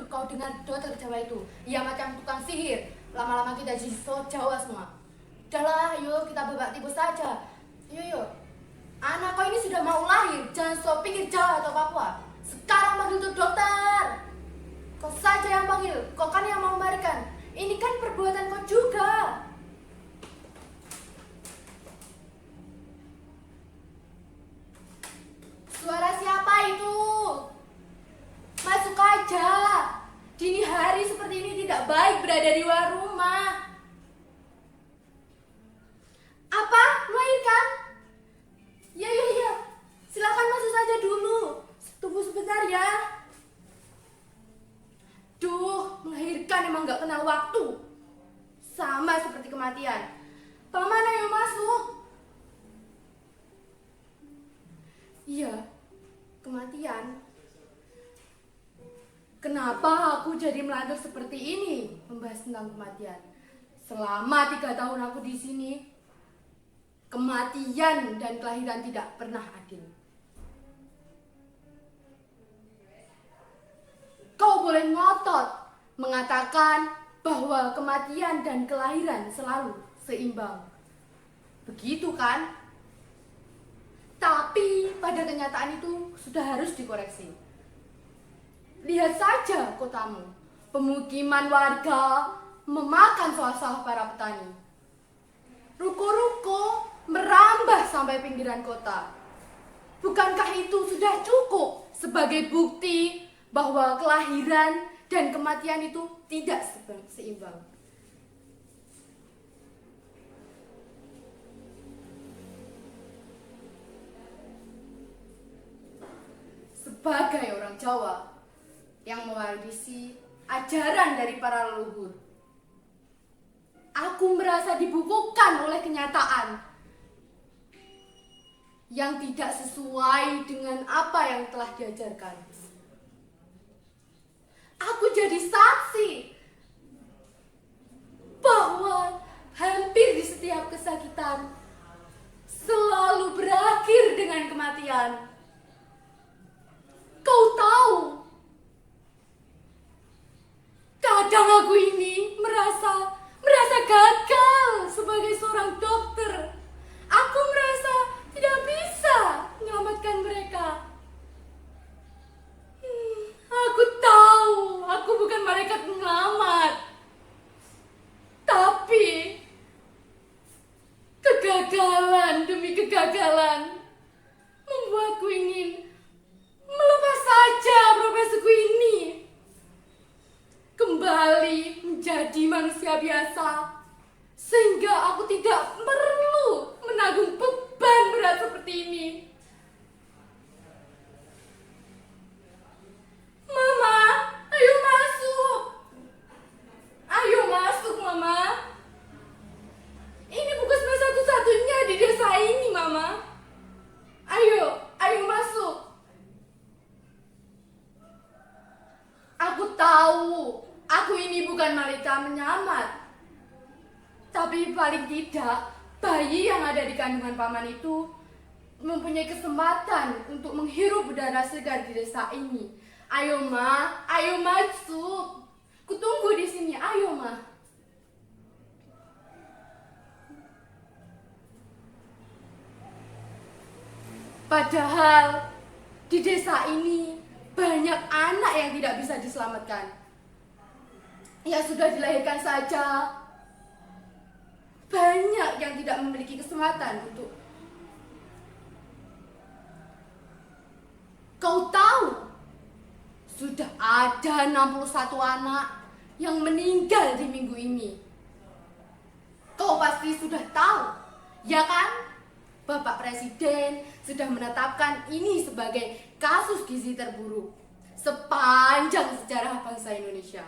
kau dengan dokter Jawa itu? Ia macam tukang sihir. Lama-lama kita jadi so Jawa semua. Udahlah, yuk kita babak tipu saja. Yuk. Anak kau ini sudah mau lahir. Jangan so pinggir Jawa atau Papua. Sekarang panggil tuh dokter. Kau saja yang panggil. Kau kan yang mau memberikan. Ini kan perbuatan kau juga. Suara siapa itu? Masuk aja. Dini hari seperti ini tidak baik berada di luar rumah. Apa? Melahirkan? Ya. Silakan masuk saja dulu. Tunggu sebentar ya. Duh, melahirkan emang gak kenal waktu. Sama seperti kematian. Paman, ayo masuk. Iya, kematian. Kenapa aku jadi melantur seperti ini membahas tentang kematian? Selama 3 tahun aku di sini, kematian dan kelahiran tidak pernah adil. Kau boleh ngotot mengatakan bahwa kematian dan kelahiran selalu seimbang. Begitu kan? Tapi pada kenyataan itu sudah harus dikoreksi. Lihat saja kotamu, pemukiman warga memakan sawah-sawah para petani. Ruko-ruko merambah sampai pinggiran kota. Bukankah itu sudah cukup sebagai bukti bahwa kelahiran dan kematian itu tidak seimbang? Sebagai orang Jawa yang mewarisi ajaran dari para leluhur, aku merasa dibukukan oleh kenyataan yang tidak sesuai dengan apa yang telah diajarkan. Aku jadi saksi bahwa hampir di setiap kesakitan selalu berakhir dengan kematian. Kau tahu, kadang aku ini merasa gagal sebagai seorang dokter. Aku merasa tidak bisa menyelamatkan mereka. Aku tahu, aku bukan malaikat penyelamat. Tapi kegagalan demi kegagalan membuatku ingin melepas saja profesiku ini, kembali menjadi manusia biasa, sehingga aku tidak perlu menanggung beban berat seperti ini. Mama, ayo masuk. Ayo masuk, Mama. Ini puskesmas satu-satunya di desa ini, Mama. Ayo masuk. Aku tahu, aku ini bukan malaikat penyelamat. Tapi paling tidak, bayi yang ada di kandungan paman itu mempunyai kesempatan untuk menghirup udara segar di desa ini. Ayo, Ma, ayo masuk. Kutunggu di sini, ayo, Ma. Padahal di desa ini banyak anak yang tidak bisa diselamatkan. Ya sudah dilahirkan saja. Banyak yang tidak memiliki kesempatan untuk. Kau tahu, sudah ada 61 anak yang meninggal di minggu ini. Kau pasti sudah tahu, ya kan? Bapak Presiden sudah menetapkan ini sebagai kasus gizi terburuk sepanjang sejarah bangsa Indonesia.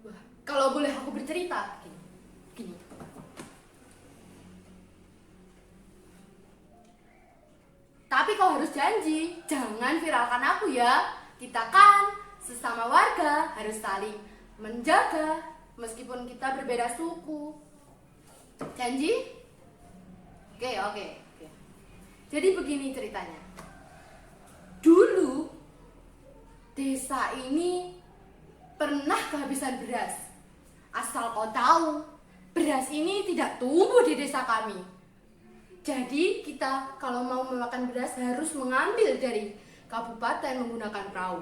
Wah, kalau boleh aku bercerita, gini. Tapi kau harus janji, jangan viralkan aku ya. Kita kan sesama warga harus saling menjaga meskipun kita berbeda suku. Janji? Oke. Jadi begini ceritanya. Dulu desa ini pernah kehabisan beras. Asal kau tahu, beras ini tidak tumbuh di desa kami. Jadi kita kalau mau memakan beras harus mengambil dari kabupaten menggunakan perahu.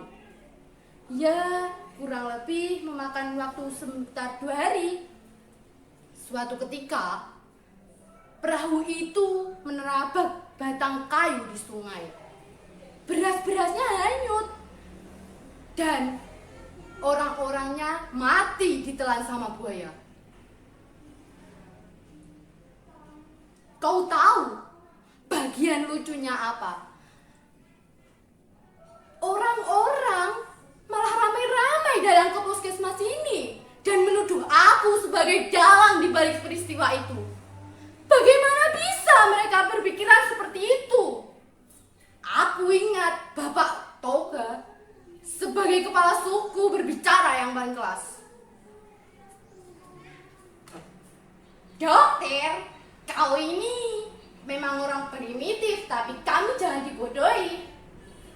Ya, kurang lebih memakan waktu sekitar 2 hari. Suatu ketika, perahu itu menerabak batang kayu di sungai. Beras-berasnya hanyut dan orang-orangnya mati ditelan sama buaya. Kau tahu bagian lucunya apa? Orang-orang malah ramai-ramai datang ke puskesmas ini dan menuduh aku sebagai dalang di balik peristiwa itu. Bagaimana bisa mereka berpikiran seperti itu? Aku ingat Bapak Toga sebagai kepala suku berbicara yang paling kelas. Dokter, kau ini memang orang primitif, tapi kami jangan dibodohi.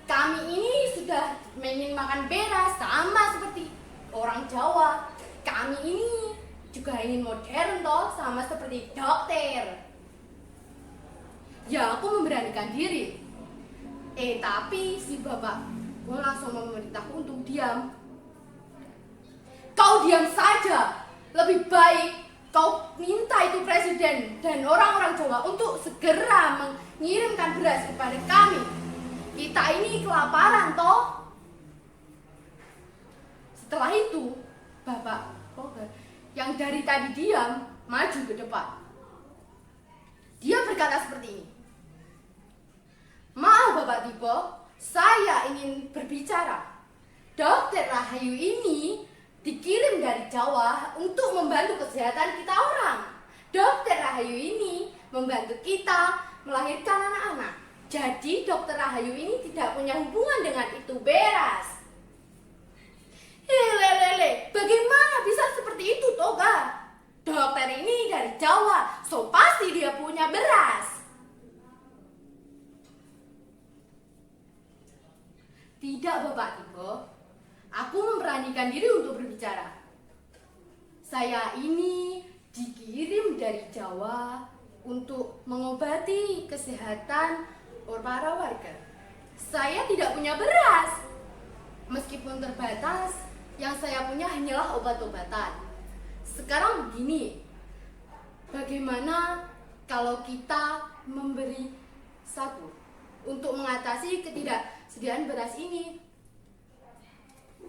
Kami ini sudah ingin makan beras sama seperti orang Jawa. Kami ini juga ingin modern toh, sama seperti dokter. Ya, aku memberanikan diri. Tapi si bapak gue langsung memerintahku untuk diam. Kau diam saja. Lebih baik kau minta itu presiden dan orang-orang Jawa untuk segera mengirimkan beras kepada kami. Kita ini kelaparan toh. Setelah itu, Bapak Toga yang dari tadi diam maju ke depan. Dia berkata seperti ini. Maaf Bapak Tibo, saya ingin berbicara. Dokter Rahayu ini dikirim dari Jawa untuk membantu kesehatan kita orang. Dokter Rahayu ini membantu kita melahirkan anak-anak. Jadi dokter Rahayu ini tidak punya hubungan dengan itu beras. Lele, bagaimana bisa seperti itu Toga? Dokter ini dari Jawa, so pasti dia punya beras. Tidak Bapak Tibo, aku memberanikan diri untuk berbicara. Saya ini dikirim dari Jawa untuk mengobati kesehatan para warga. Saya tidak punya beras. Meskipun terbatas, yang saya punya hanyalah obat-obatan. Sekarang begini, bagaimana kalau kita memberi satu untuk mengatasi ketidaksediaan beras ini?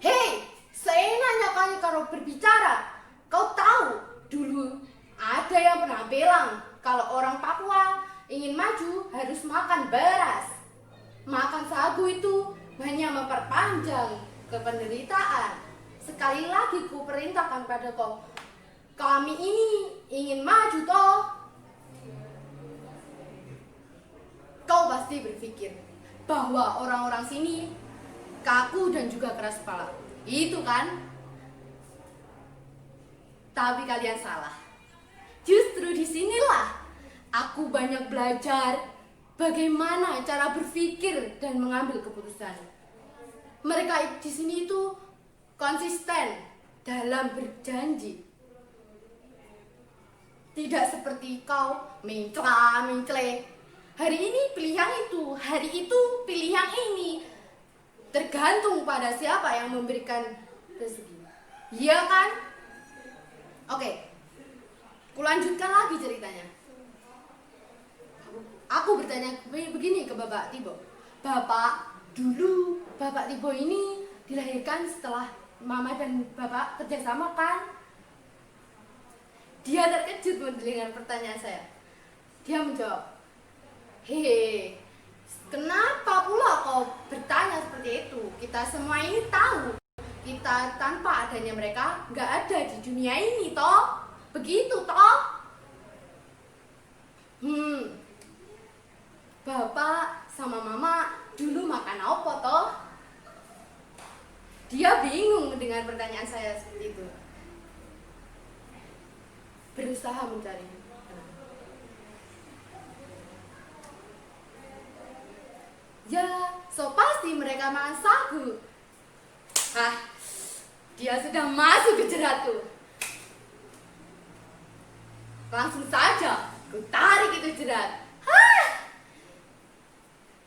Hei, seenaknya kali kalau berbicara. Kau tahu, dulu ada yang pernah bilang kalau orang Papua ingin maju harus makan beras. Makan sagu itu hanya memperpanjang kependeritaan. Sekali lagi ku perintahkan pada kau, kami ini ingin maju toh. Kau pasti berpikir bahwa orang-orang sini kaku dan juga keras kepala. Itu kan? Tapi kalian salah. Justru disinilah aku banyak belajar bagaimana cara berpikir dan mengambil keputusan. Mereka di sini itu konsisten dalam berjanji. Tidak seperti kau mencela-mencele. Hari ini pilih yang itu, hari itu pilih yang ini. Tergantung pada siapa yang memberikan rezeki. Iya kan? Oke. Kulanjutkan lagi ceritanya. Aku bertanya begini ke Bapak Tibo. Bapak, dulu Bapak Tibo ini dilahirkan setelah Mama dan Bapak kerjasama kan? Dia terkejut mendengar pertanyaan saya. Dia menjawab, hehe, kenapa pula kau bertanya seperti itu? Kita semua ini tahu, kita tanpa adanya mereka nggak ada di dunia ini toh. Begitu toh? Bapak sama Mama dulu makan apa toh? Dia bingung mendengar pertanyaan saya seperti itu. Berusaha mencari. Ya, so pasti mereka makan sagu. Ah, dia sudah masuk ke jeratku. Langsung saja ku tarik itu jerat.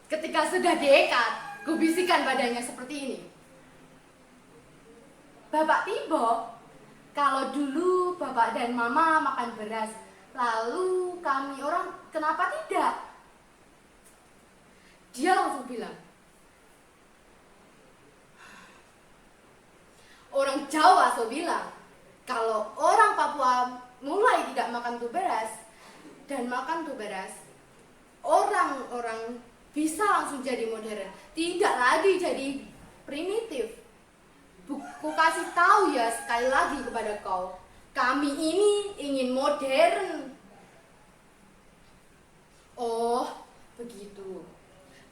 Ketika sudah dekat, ku bisikan padanya seperti ini. Bapak Tibo, kalau dulu bapak dan mama makan beras, lalu kami orang kenapa tidak? Dia langsung bilang, orang Jawa so bilang, kalau orang Papua mulai tidak makan tuh beras dan makan tuh beras, orang-orang bisa langsung jadi modern, tidak lagi jadi primitif. Ku kasih tahu ya sekali lagi kepada kau, kami ini ingin modern. Oh, begitu.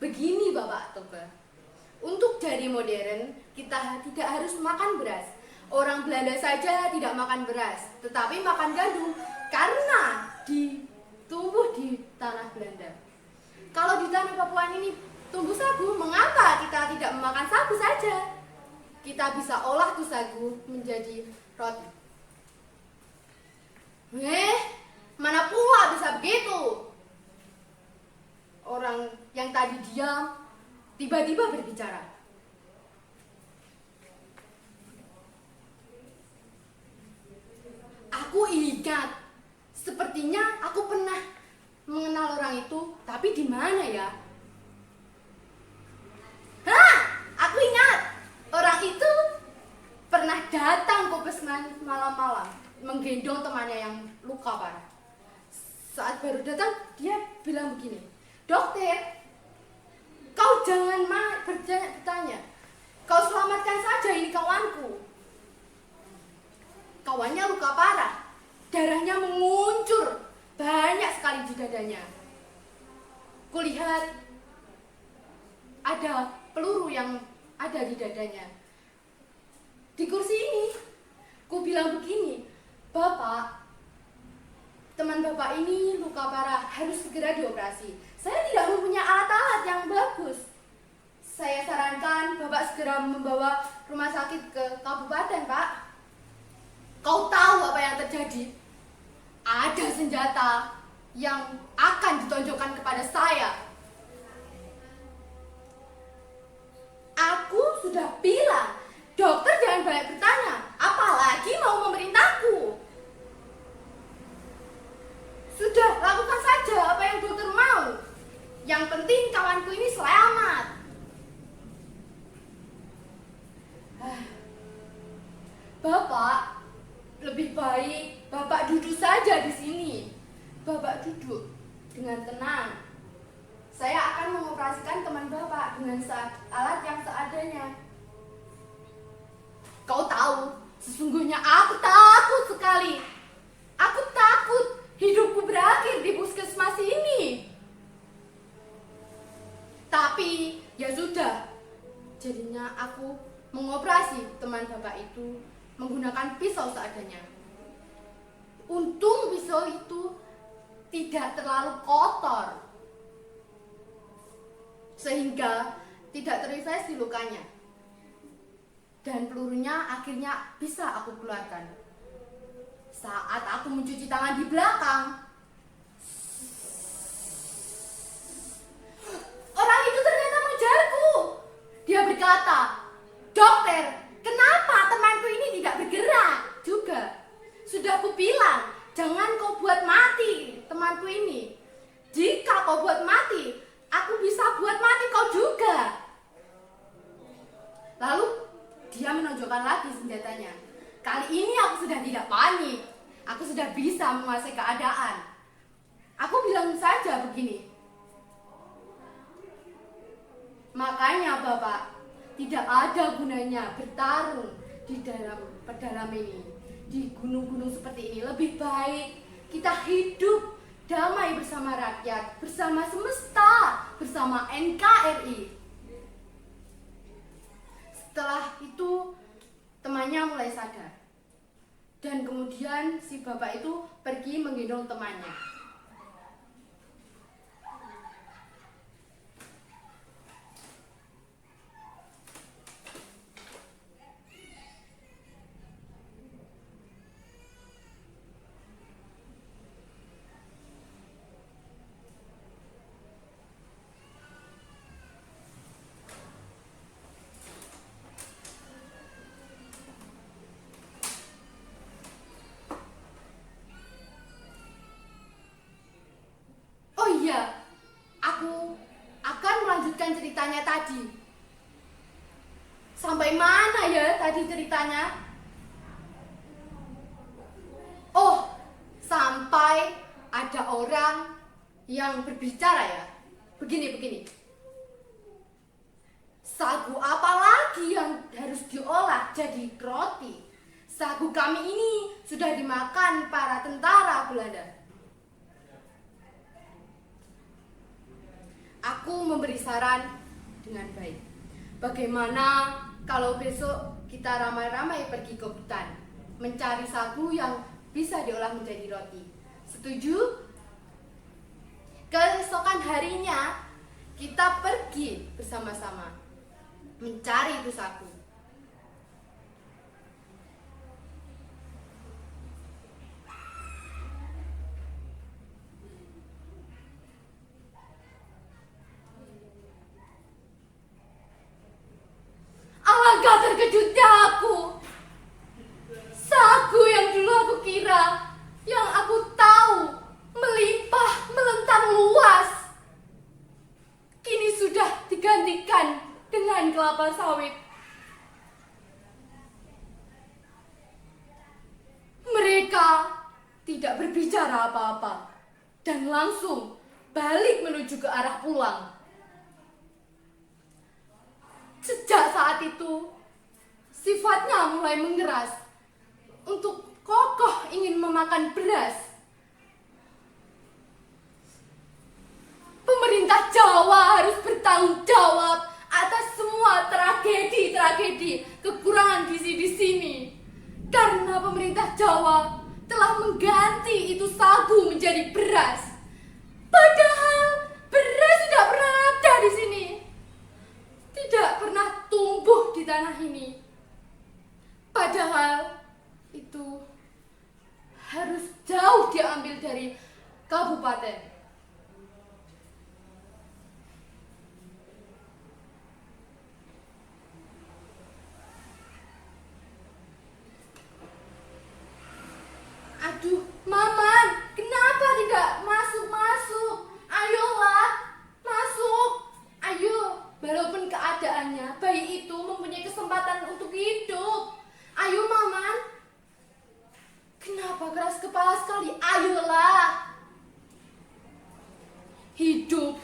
Begini Bapak Toga. Untuk jadi modern, kita tidak harus makan beras. Orang Belanda saja tidak makan beras, tetapi makan gandum karena tumbuh di tanah Belanda. Kalau di tanah Papua ini tumbuh sagu, mengapa kita tidak memakan sagu saja? Kita bisa olah tuh sagu menjadi roti. Mana pula bisa begitu? Orang yang tadi diam tiba-tiba berbicara. Aku ingat, sepertinya aku pernah mengenal orang itu, tapi di mana ya? Aku ingat, orang itu pernah datang ke puskesmas malam-malam, menggendong temannya yang luka parah. Saat baru datang, dia bilang begini, "Dokter, kau jangan bertanya. Kau selamatkan saja ini kawanku. Kawannya luka parah, darahnya menguncur banyak sekali di dadanya. Kulihat ada peluru yang ada di dadanya. Di kursi ini, ku bilang begini, Bapak, teman Bapak ini luka parah, harus segera dioperasi. Saya tidak mempunyai alat-alat yang bagus. Saya sarankan Bapak segera membawa rumah sakit ke kabupaten, Pak. Kau tahu apa yang terjadi? Ada senjata yang akan ditonjokkan kepada saya. Aku sudah bilang, dokter jangan banyak bertanya, apalagi mau memerintahku. Sudah, lakukan saja apa yang dokter mau. Yang penting kawanku ini selamat." Bapak, lebih baik Bapak duduk saja di sini. Bapak duduk dengan tenang. Saya akan mengoperasikan teman Bapak dengan alat yang seadanya. Kau tahu, sesungguhnya aku takut sekali. Aku takut hidupku berakhir di puskesmas ini. Tapi ya sudah, jadinya aku mengoperasi teman Bapak itu menggunakan pisau seadanya. Untung pisau itu tidak terlalu kotor, sehingga tidak terinfeksi lukanya. Dan pelurunya akhirnya bisa aku keluarkan. Saat aku mencuci tangan di belakang, orang itu ternyata mengejarku. Dia berkata, "Dokter, kenapa temanku ini tidak bergerak juga? Sudah kubilang, jangan kau buat mati temanku ini. Jika kau buat mati, aku bisa buat mati kau juga." Lalu dia menunjukkan lagi senjatanya. Kali ini aku sudah tidak panik. Aku sudah bisa menguasai keadaan. Aku bilang saja begini, "Makanya Bapak, tidak ada gunanya bertarung di dalam pedalaman ini, di gunung-gunung seperti ini. Lebih baik kita hidup damai bersama rakyat, bersama semesta, bersama NKRI." Setelah itu temannya mulai sadar. Dan kemudian si bapak itu pergi menggendong temannya. tadi. Sampai mana ya tadi ceritanya? Oh, sampai ada orang yang berbicara ya. Begini. Sagu apa lagi yang harus diolah jadi roti? Sagu kami ini sudah dimakan para tentara Belanda. Aku memberi saran dengan baik. Bagaimana kalau besok kita ramai-ramai pergi ke hutan, mencari sagu yang bisa diolah menjadi roti? Setuju? Keesokan harinya kita pergi bersama-sama mencari itu sagu. Alangkah terkejutnya aku. Sagu yang dulu aku kira, yang aku tahu melimpah, melentang luas, kini sudah digantikan dengan kelapa sawit. Mereka tidak berbicara apa-apa dan langsung balik menuju ke arah pulang. Sejak saat itu, sifatnya mulai mengeras untuk kokoh ingin memakan beras. Pemerintah Jawa harus bertanggung jawab atas semua tragedi kekurangan gizi di sini. Karena pemerintah Jawa telah mengganti itu sagu menjadi beras. Padahal beras tidak pernah ada di sini. Tidak pernah tumbuh di tanah ini. Padahal itu harus jauh diambil dari kabupaten. Aduh, Maman, kenapa tidak masuk? Ayolah, masuk. Ayo, walaupun keadaannya bayi itu mempunyai kesempatan untuk hidup. Ayo, Maman. Kenapa keras kepala sekali? Ayolah. Hidup.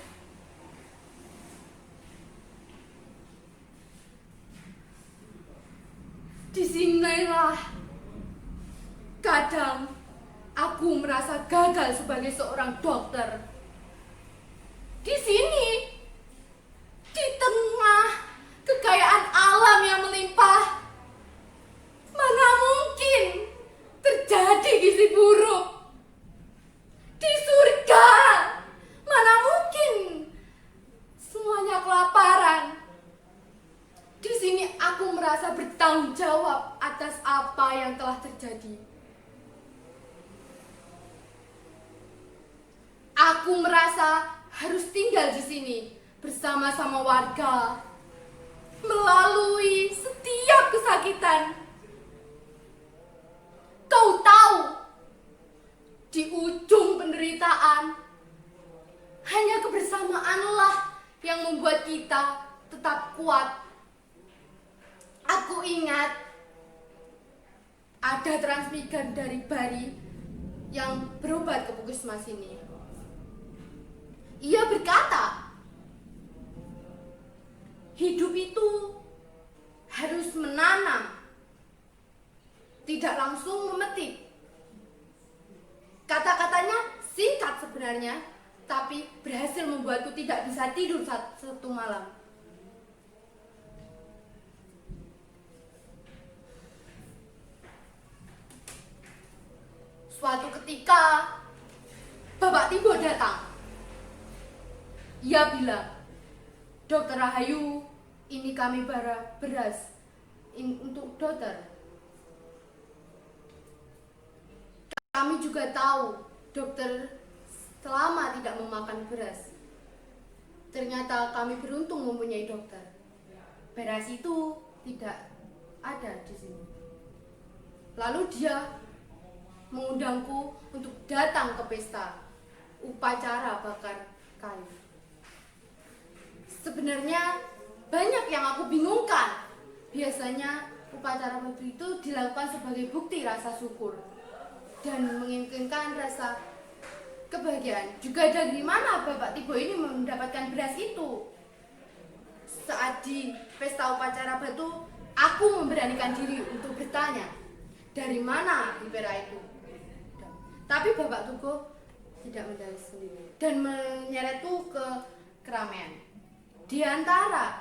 Disinilah kadang aku merasa gagal sebagai seorang dokter. Di sini, di tengah kekayaan alam yang melimpah, mana mungkin terjadi gizi buruk? Di surga, mana mungkin semuanya kelaparan? Di sini aku merasa bertanggung jawab atas apa yang telah terjadi. Aku merasa harus tinggal di sini bersama-sama warga, melalui setiap kesakitan. Kau tahu, di ujung penderitaan, hanya kebersamaanlah yang membuat kita tetap kuat. Aku ingat ada transmigran dari Bali yang berobat ke puskesmas ini. Ia berkata, hidup itu harus menanam, tidak langsung memetik. Kata-katanya singkat sebenarnya, tapi berhasil membuatku tidak bisa tidur satu malam. Suatu ketika, Bapak Timbo datang. Ia bilang, Dokter Rahayu, ini kami beras untuk dokter. Kami juga tahu dokter selama tidak memakan beras. Ternyata kami beruntung mempunyai dokter. Beras itu tidak ada di sini. Lalu dia mengundangku untuk datang ke pesta upacara bakar kayu. Sebenarnya banyak yang aku bingungkan. Biasanya upacara batu itu dilakukan sebagai bukti rasa syukur dan menginginkan rasa kebahagiaan. Juga dari mana Bapak Tibo ini mendapatkan beras itu? Saat di pesta upacara batu, aku memberanikan diri untuk bertanya, dari mana Libera itu? Tapi Bapak Tugo tidak menjawab sendiri dan menyeretku ke keramaian. Di antara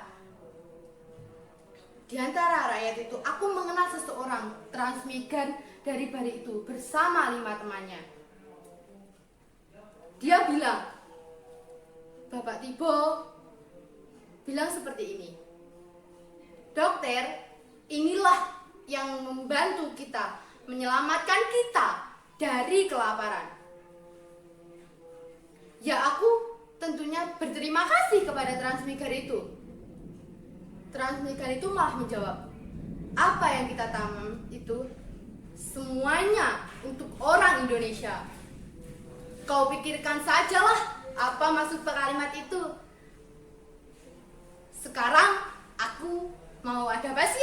rakyat itu, aku mengenal seseorang transmigran dari balik itu bersama 5 temannya. Dia bilang, Bapak Tibo bilang seperti ini, dokter, inilah yang membantu kita, menyelamatkan kita dari kelaparan. Ya, aku tentunya berterima kasih kepada transmigran itu. Transmigran itu malah menjawab, apa yang kita tanam itu semuanya untuk orang Indonesia. Kau pikirkan sajalah apa maksud kalimat itu. Sekarang aku mau ada basi